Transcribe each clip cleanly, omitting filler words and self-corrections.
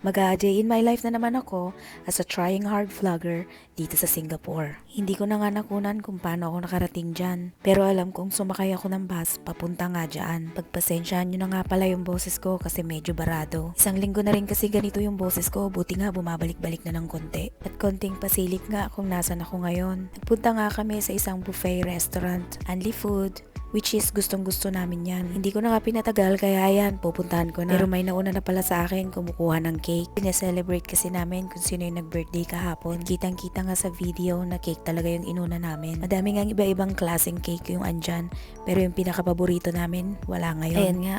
Mag-a-day in my life na naman ako as a trying hard vlogger dito sa Singapore. Hindi ko na nga nakunan kung paano ako nakarating dyan. Pero alam kong sumakay ako ng bus papunta nga dyan. Pagpasensyahan nyo na nga pala yung boses ko kasi medyo barado. Isang linggo na rin kasi ganito yung boses ko, buti nga bumabalik-balik na ng konti. At konting pasilip nga kung nasan ako ngayon. Nagpunta nga kami sa isang buffet restaurant, Anli Food, which is gustong-gusto namin yan. Hindi ko na nga pinatagal kaya yan, pupuntahan ko na. Pero may nauna na pala sa akin kumukuha ng cake. Pina-celebrate kasi namin kung sino yung nag-birthday kahapon. Kitang-kita nga sa video na cake talaga yung inuna namin. Madami nga iba-ibang klaseng cake yung andyan. Pero yung pinaka-paborito namin, wala ngayon. Ayan nga,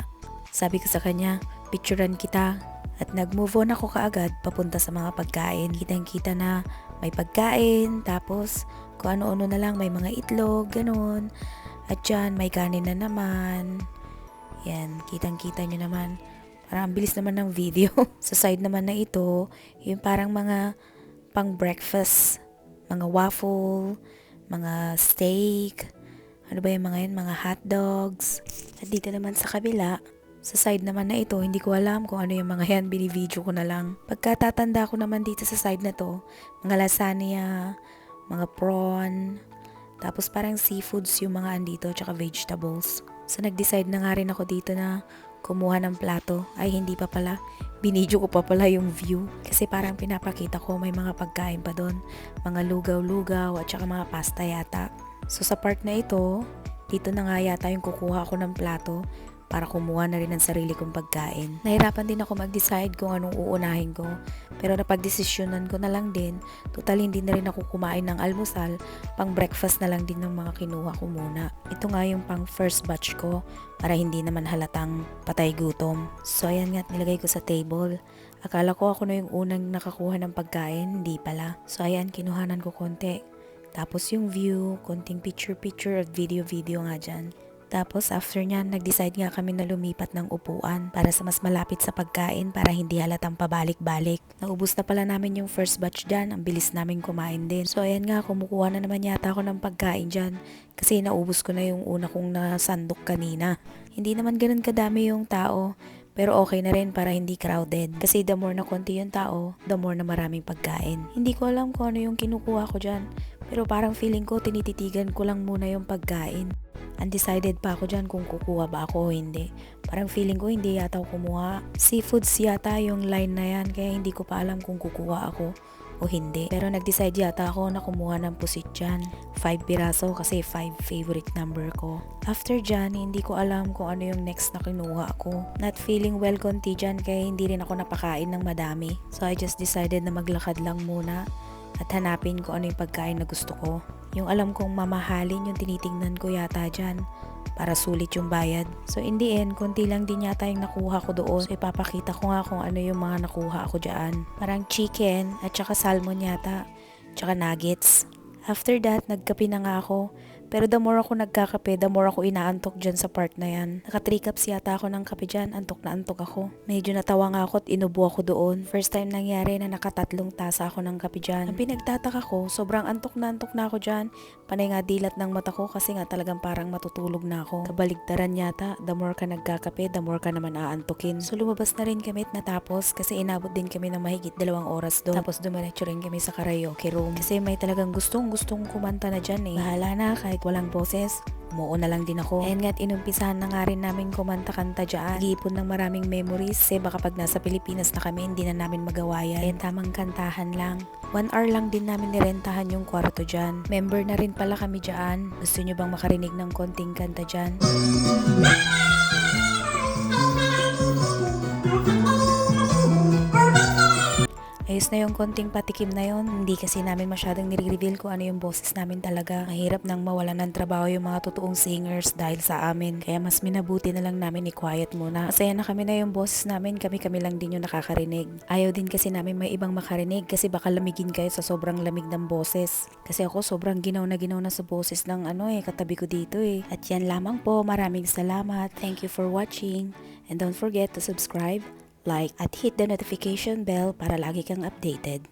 sabi ko sa kanya, picturean kita. At nag-move on ako kaagad papunta sa mga pagkain. Kitang-kita na may pagkain, tapos kung ano-ano na lang, may mga itlog, ganun. At dyan, may kanin na naman. Yan, kitang-kita nyo naman. Parang ang bilis naman ng video. Sa side naman na ito, yung parang mga pang breakfast. Mga waffle, mga steak. Ano ba yung mga yan? Mga hot dogs. At dito naman sa kabila, sa side naman na ito, hindi ko alam kung ano yung mga yan. Binivideo ko na lang. Pagkatatanda ko naman dito sa side na to, mga lasagna, mga prawn, tapos parang seafoods yung mga andito, tsaka vegetables. So nag-decide na nga rin ako dito na kumuha ng plato. Ay hindi pa pala, binidyo ko pa pala yung view. Kasi parang pinapakita ko may mga pagkain pa doon. Mga lugaw-lugaw at tsaka mga pasta yata. So sa part na ito, dito na nga yata yung kukuha ako ng plato para kumuha na rin ng sarili kong pagkain. Nahirapan din ako mag-decide kung anong uunahin ko. Pero napag-desisyonan ko na lang din. Total hindi na rin ako kumain ng almusal. Pang breakfast na lang din ng mga kinuha ko muna. Ito nga yung pang first batch ko para hindi naman halatang patay gutom. So ayan nga, nilagay ko sa table. Akala ko ako na yung unang nakakuha ng pagkain. Hindi pala. So ayan, kinuhanan ko konti. Tapos yung view, konting picture-picture at video-video nga dyan. Tapos after nyan, nag-decide nga kami na lumipat ng upuan para sa mas malapit sa pagkain para hindi halatang pabalik-balik. Naubos na pala namin yung first batch dyan, ang bilis namin kumain din. So ayan nga, kumukuha na naman yata ako ng pagkain dyan kasi naubos ko na yung una kong nasandok kanina. Hindi naman ganun kadami yung tao, pero okay na rin para hindi crowded. Kasi the more na konti yung tao, the more na maraming pagkain. Hindi ko alam kung ano yung kinukuha ko dyan, pero parang feeling ko tinititigan ko lang muna yung pagkain. Undecided pa ako dyan kung kukuha ba ako o hindi. Parang feeling ko hindi yata ako kumuha. Seafoods yata yung line na yan, kaya hindi ko pa alam kung kukuha ako o hindi. Pero nag-decide yata ako na kumuha ng pusit dyan. 5 piraso kasi 5 favorite number ko. After dyan, hindi ko alam kung ano yung next na kinuha ako. Not feeling well konti dyan kaya hindi rin ako napakain ng madami. So I just decided na maglakad lang muna at hanapin ko ano yung pagkain na gusto ko. Yung alam kong mamahalin yung tinitingnan ko yata dyan para sulit yung bayad. So in the end, konti lang din yata yung nakuha ko doon. So ipapakita ko nga kung ano yung mga nakuha ko dyan. Parang chicken at saka salmon yata. Tsaka nuggets. After that, nagkape na nga ako. Pero the more ako nagkakape, the more ako inaantok dyan sa part na yan. Naka 3 cups yata ako ng kape dyan. Antok na antok ako. Medyo natawa nga ako at inubo ako doon. First time nangyari na nakatatlong tasa ako ng kape dyan. Ang pinagtataka ko, sobrang antok na ako dyan. Panay nga dilat ng mata ko kasi nga talagang parang matutulog na ako. Kabaligtaran yata, the more ka nagkakape, the more ka naman aantokin. So lumabas na rin kami at natapos kasi inabot din kami ng mahigit 2 oras doon. Tapos dumiretso rin kami sa karaoke room. Kasi may talagang gustong kumanta na dyan eh. Bahala na kahit walang boses. Umuo na lang din ako. And nga't inumpisahan na nga rin namin kumanta-kanta dyan. Nag-iipon ng maraming memories kasi baka pag nasa Pilipinas na kami, hindi na namin magawa yan. And tamang kantahan lang. 1 hour lang din namin nirentahan yung kwarto dyan. Member na rin pala kami dyan. Gusto nyo bang makarinig ng konting kanta dyan? Ayos na yung konting patikim na yon. Hindi kasi namin masyadong nire-reveal kung ano yung boses namin talaga. Mahirap nang mawalan ng trabaho yung mga totoong singers dahil sa amin. Kaya mas minabuti na lang namin i-quiet muna. Masaya na kami na yung boses namin. Kami-kami lang din yung nakakarinig. Ayaw din kasi namin may ibang makarinig kasi baka lamigin kayo sa sobrang lamig ng boses. Kasi ako sobrang ginaw na sa boses ng katabi ko dito eh. At yan lamang po. Maraming salamat. Thank you for watching. And don't forget to subscribe, like, at hit the notification bell para lagi kang updated.